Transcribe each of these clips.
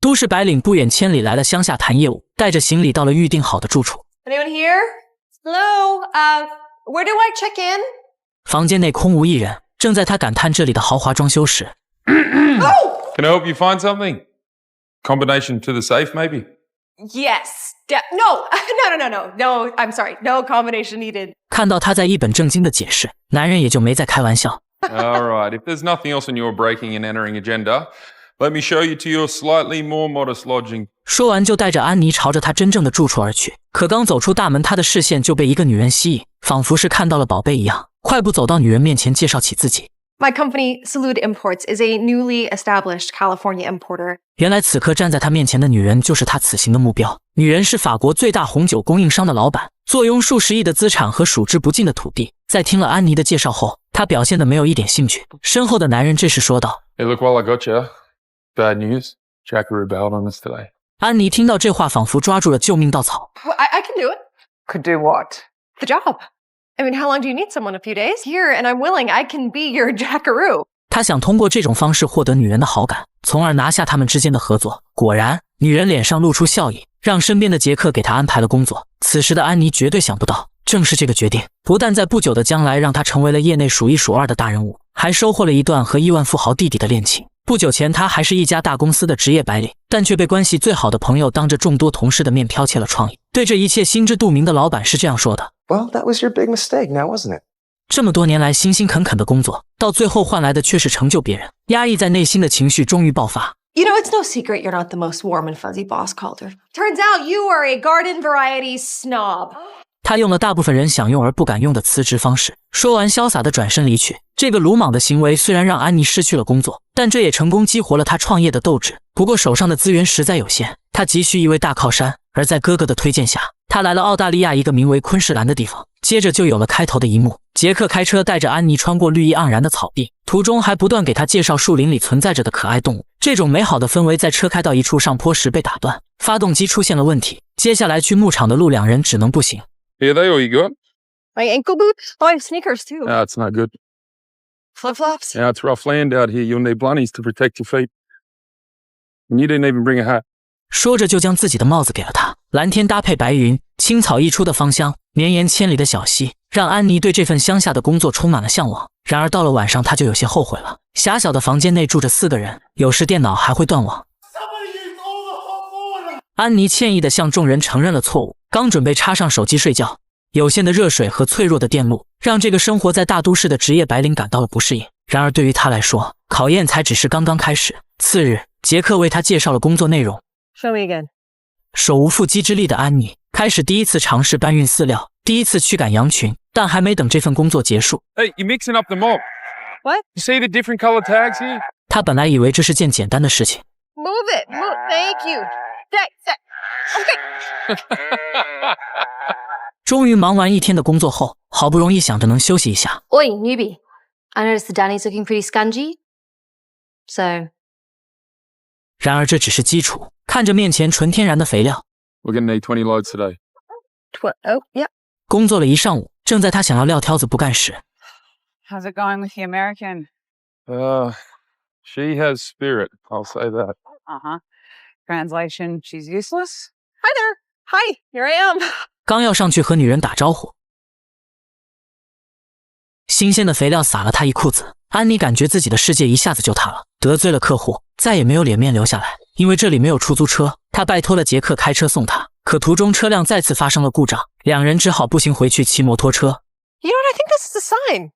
都市白领不远千里来了乡下谈业务，带着行李到了预定好的住处。Anyone here? Hello. Where do I check in? 房间内空无一人，正在他感叹这里的豪华装修时。Can I help you find something? Combination to the safe, maybe? Yes. No. No. I'm sorry. No combination needed. 看到他在一本正经的解释，男人也就没再开玩笑。All right. If there's nothing else on your breaking and entering agenda, let me show you to your slightly more modest lodging. 说完就带着安妮朝着他真正的住处而去。可刚走出大门，他的视线就被一个女人吸引，仿佛是看到了宝贝一样，快步走到女人面前，介绍起自己。My company, Salud Imports, is a newly established California importer. 原来此刻站在他面前的女人就是他此行的目标。女人是法国最大红酒供应商的老板，坐拥数十亿的资产和数之不尽的土地。在听了安妮的介绍后，他表现得没有一点兴趣。身后的男人这时说道 Hey, look, while I got you, bad news. Jackaroo bailed on us today. 安妮听到这话，仿佛抓住了救命稻草。I can do it. Could do what? The job. I mean, how long do you need someone? A few days? Here, and I'm willing. I can be your jackaroo. 他想通过这种方式获得女人的好感，从而拿下他们之间的合作。果然，女人脸上露出笑意，让身边的杰克给她安排了工作。此时的安妮绝对想不到，正是这个决定，不但在不久的将来让她成为了业内数一数二的大人物，还收获了一段和亿万富豪弟弟的恋情。不久前，他还是一家大公司的职业白领，但却被关系最好的朋友当着众多同事的面剽窃了创意。对这一切心知肚明的老板是这样说的 Well, that was your big mistake now, wasn't it? 这么多年来辛辛恳恳的工作，到最后换来的却是成就别人。压抑在内心的情绪终于爆发。You know, it's no secret you're not the most warm and fuzzy boss Calder. Turns out you are a garden variety snob. 他用了大部分人想用而不敢用的辞职方式，说完潇洒地转身离去。这个鲁莽的行为虽然让安妮失去了工作，但这也成功激活了他创业的斗志。不过手上的资源实在有限，他急需一位大靠山。而在哥哥的推荐下，他来了澳大利亚一个名为昆士兰的地方。接着就有了开头的一幕。杰克开车带着安妮穿过绿意盎然的草地，途中还不断给她介绍树林里存在着的可爱动物。这种美好的氛围在车开到一处上坡时被打断，发动机出现了问题。接下来去牧场的路，两人只能步行。Here they all you got? My ankle boots? Oh, I have sneakers too. No, it's not good. Flip-flops? Yeah, it's rough land out here. You'll need blunnies to protect your feet. And you didn't even bring a hat. 说着就将自己的帽子给了他。蓝天搭配白云，青草溢出的芳香，绵延千里的小溪，让安妮对这份乡下的工作充满了向往。然而到了晚上，她就有些后悔了。狭小的房间内住着4个人，有时电脑还会断网。安妮歉意地向众人承认了错误，刚准备插上手机睡觉，有限的热水和脆弱的电路让这个生活在大都市的职业白领感到了不适应。然而对于他来说，考验才只是刚刚开始。次日，杰克为他介绍了工作内容。Show me again. 手无缚鸡之力的安妮开始第一次尝试搬运饲料，第一次驱赶羊群，但还没等这份工作结束， Hey, you're mixing up the mob. What? You see the different color tags here? 他本来以为这是件简单的事情。 Move it. Move. Thank you. Okay. 终于忙完一天的工作后，好不容易想着能休息一下。 Oi, newbie. I noticed the Danny's looking pretty scungy. So, 然而这只是基础，看着面前纯天然的肥料， We're going to need 20 loads today. Oh, yeah. 工作了一上午，正在他想要撂挑子不干时， How's it going with the American? She has spirit, I'll say that. Uh-huh. Translation, she's useless? Hi there. Hi. Here I am. 刚要上去和女人打招呼，新鲜的肥料洒了他一裤子。安妮感觉自己的世界一下子就塌了，得罪了客户，再也没有脸面留下来。因为这里没有出租车，他拜托了杰克开车送他，可途中车辆再次发生了故障，两人只好步行回去骑摩托车。 You know what? I think this is a sign.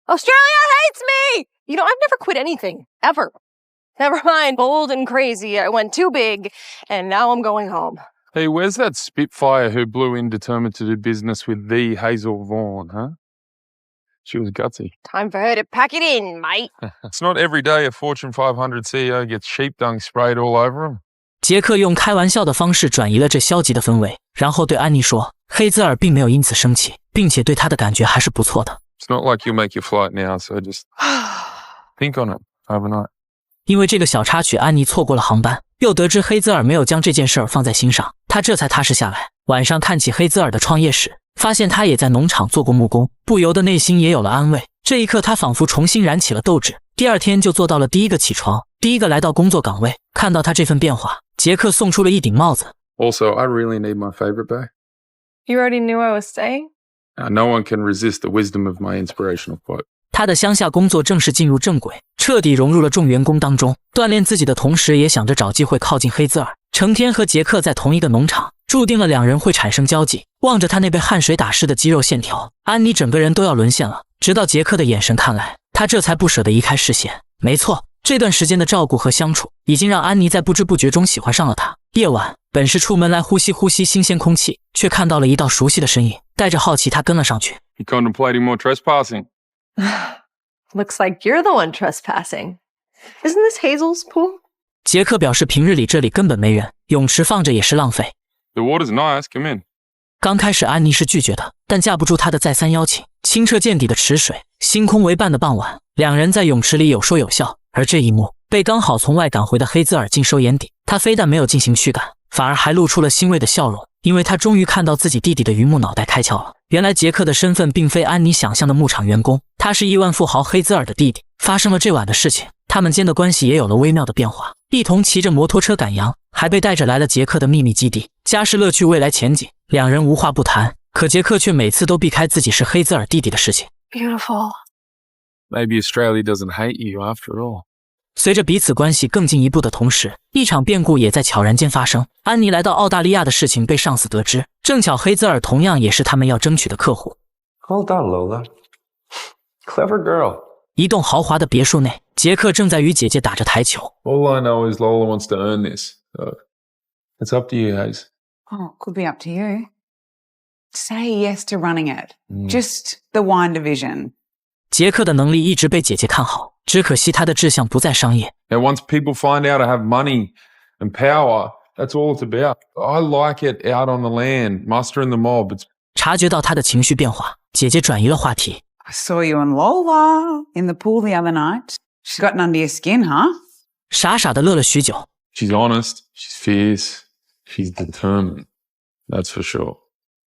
Australia hates me. You know, I've never quit anything. Ever. Never mind. Bold and crazy. I went too big, and now I'm going home. Hey, where's that Spitfire who blew in determined to do business with the Hazel Vaughan, huh? She was gutsy. Time for her to pack it in, mate. It's not every day a Fortune 500 CEO gets sheep dung sprayed all over him. 杰克用开玩笑的方式转移了这消极的氛围，然后对安妮说，黑兹尔并没有因此生气，并且对他的感觉还是不错的。 It's not like you'll make your flight now, so just think on it overnight. 因为这个小插曲，安妮错过了航班，又得知黑兹尔没有将这件事儿放在心上，她这才踏实下来。晚上看起黑兹尔的创业史，发现他也在农场做过木工，不由得内心也有了安慰。这一刻，他仿佛重新燃起了斗志。第二天就做到了第一个起床，第一个来到工作岗位。看到他这份变化，杰克送出了一顶帽子。 Also, I really need my favorite back. You already knew I was staying? No one can resist the wisdom of my inspirational quote. 他的乡下工作正式进入正轨，彻底融入了众员工当中。锻炼自己的同时，也想着找机会靠近黑兹尔。成天和杰克在同一个农场，注定了两人会产生交集。望着他那被汗水打湿的肌肉线条，安妮整个人都要沦陷了。直到杰克的眼神看来，他这才不舍得移开视线。没错，这段时间的照顾和相处，已经让安妮在不知不觉中喜欢上了他。夜晚，本是出门来呼吸新鲜空气，却看到了一道熟悉的身影，带着好奇，他跟了上去。 You contemplating more trespassing? Looks like you're the one trespassing. Isn't this Hazel's pool? 杰克表示，平日里这里根本没人，泳池放着也是浪费。 The water's nice. Come in. 刚开始安妮是拒绝的，但架不住他的再三邀请。清澈见底的池水，星空为伴的傍晚，两人在泳池里有说有笑。而这一幕被刚好从外赶回的黑兹尔尽收眼底，他非但没有进行驱赶，反而还露出了欣慰的笑容，因为他终于看到自己弟弟的榆木脑袋开窍了。原来杰克的身份并非安妮想象的牧场员工，他是亿万富豪黑兹尔的弟弟。发生了这晚的事情，他们间的关系也有了微妙的变化，一同骑着摩托车赶羊，还被带着来了杰克的秘密基地，家世乐趣未来前景，两人无话不谈。可杰克却每次都避开自己是黑兹尔弟弟的事情。 Beautiful. Maybe Australia doesn't hate you after all. 随着彼此关系更进一步的同时，一场变故也在悄然间发生。安妮来到澳大利亚的事情被上司得知，正巧黑兹尔同样也是他们要争取的客户。 Hold on, Lola. Clever girl. 一栋豪华的别墅内，杰克正在与姐姐打着台球。 All I know is Lola wants to earn this. So it's up to you, Hayes. Oh, it could be up to you. Say yes to running it. Just the wine division. 杰克的能力一直被姐姐看好，只可惜他的志向不在商业。 Now, once people find out I have money and power, that's all it's about. I like it out on the land, mustering the mob. It's 察觉到他的情绪变化，姐姐转移了话题。 I saw you and Lola in the pool the other night. She's gotten under your skin, huh? 傻傻的乐了许久。 she's honest, she's fierce, she's determined. That's for sure.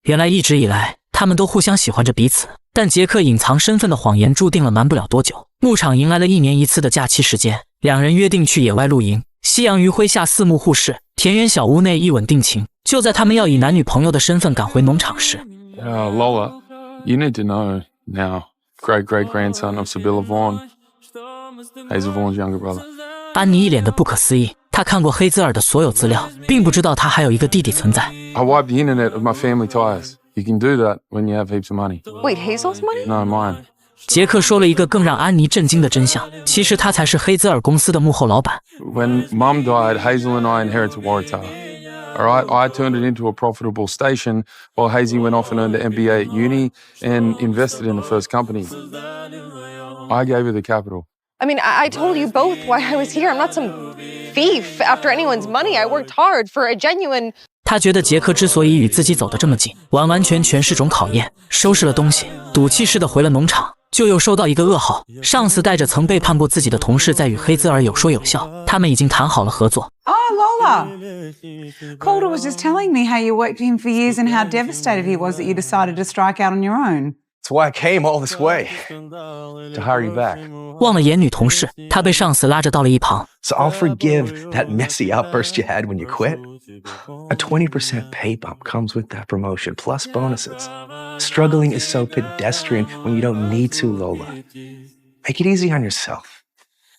原来一直以来，他们都互相喜欢着彼此，但杰克隐藏身份的谎言注定了瞒不了多久。牧场迎来了1年1次的假期时间，两人约定去野外露营。夕阳余晖下，四目互视，田园小屋内一吻定情。就在他们要以男女朋友的身份赶回农场时， Lola, you need to know now. Great-great-grandson of Sibylla Vaughan, Hazel Vaughan's younger brother. 安妮一脸的不可思议。她看过黑兹尔的所有资料，并不知道他还有一个弟弟存在。 I wiped the internet of my family ties. You can do that when you have heaps of money. Wait, Hazel's money? No, mine. 杰克说了一个更让安妮震惊的真相，其实他才是黑兹尔公司的幕后老板。 When Mum died, Hazel and I inherited Waratah. All right, I turned it into a profitable station while Hazy went off and earned an MBA at uni and invested in the first company. I gave her the capital. I mean, I told you both why I was here. I'm not some thief after anyone's money. I worked hard for a genuine... 他觉得杰克之所以与自己走得这么近，完完全全是种考验。收拾了东西，赌气似的回了农场，就又收到一个噩耗，上司带着曾背叛过自己的同事在与黑兹尔有说有笑，他们已经谈好了合作。 Oh, Lola. Calder was just telling me how you worked with him for years and how devastated he was that you decided to strike out on your own. That's why I came all this way. To hire you back. 忘了演女同事，他被上司拉着到了一旁。 So I'll forgive that messy outburst you had when you quit. A 20% pay bump comes with that promotion, plus bonuses. Struggling is so pedestrian when you don't need to, Lola. Make it easy on yourself.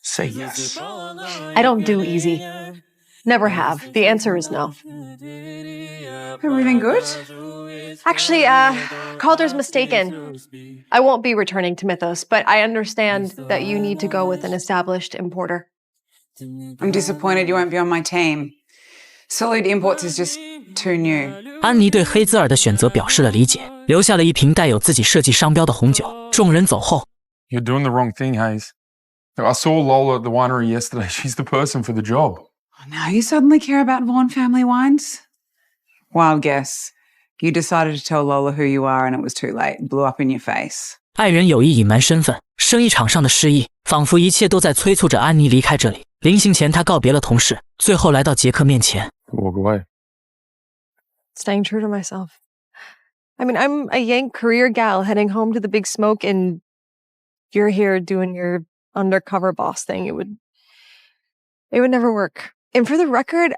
Say yes. I don't do easy. Never have. The answer is no. Everything good? Actually, Calder's mistaken. I won't be returning to Mythos, but I understand that you need to go with an established importer. I'm disappointed you won't be on my team. Solid Imports is just too new. 安妮对黑兹尔的选择表示了理解，留下了一瓶带有自己设计商标的红酒。众人走后， You're doing the wrong thing, Hayes. I saw Lola at the winery yesterday. She's the person for the job. Now you suddenly care about Vaughan family wines? Wild guess. You decided to tell Lola who you are and it was too late. It blew up in your face. 爱人有意隐瞒身份，生意场上的失意，仿佛一切都在催促着安妮离开这里。临行前，他告别了同事，最后来到杰克面前。 Walk away. Staying true to myself. I mean, I'm a yank career gal heading home to the big smoke, and you're here doing your undercover boss thing. It would never work. And for the record,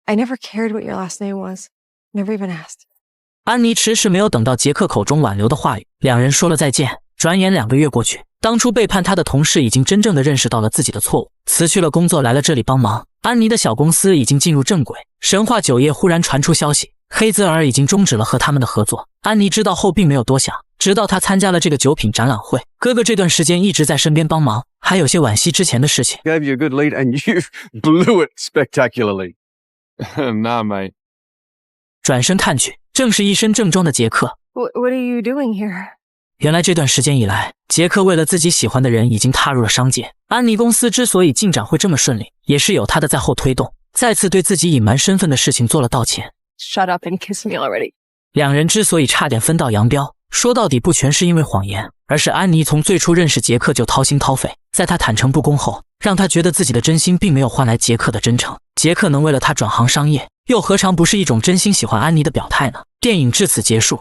I never cared what your last name was. Never even asked. 安妮迟迟没有等到杰克口中挽留的话语，两人说了再见。转眼2个月过去，当初背叛他的同事已经真正的认识到了自己的错误，辞去了工作来了这里帮忙。安妮的小公司已经进入正轨。神话酒业忽然传出消息，黑泽尔已经终止了和他们的合作。安妮知道后并没有多想，直到她参加了这个酒品展览会。哥哥这段时间一直在身边帮忙，还有些惋惜之前的事情。 Gave you a good lead and you blew it spectacularly. Nah, mate. 转身看去，正是一身正装的杰克。 What are you doing here? 原来这段时间以来，杰克为了自己喜欢的人已经踏入了商界。安妮公司之所以进展会这么顺利，也是有他的在后推动。再次对自己隐瞒身份的事情做了道歉。 Shut up and kiss me already. 两人之所以差点分道扬镳，说到底不全是因为谎言，而是安妮从最初认识杰克就掏心掏肺，在他坦诚不公后，让他觉得自己的真心并没有换来杰克的真诚。杰克能为了他转行商业，又何尝不是一种真心喜欢安妮的表态呢？电影至此结束。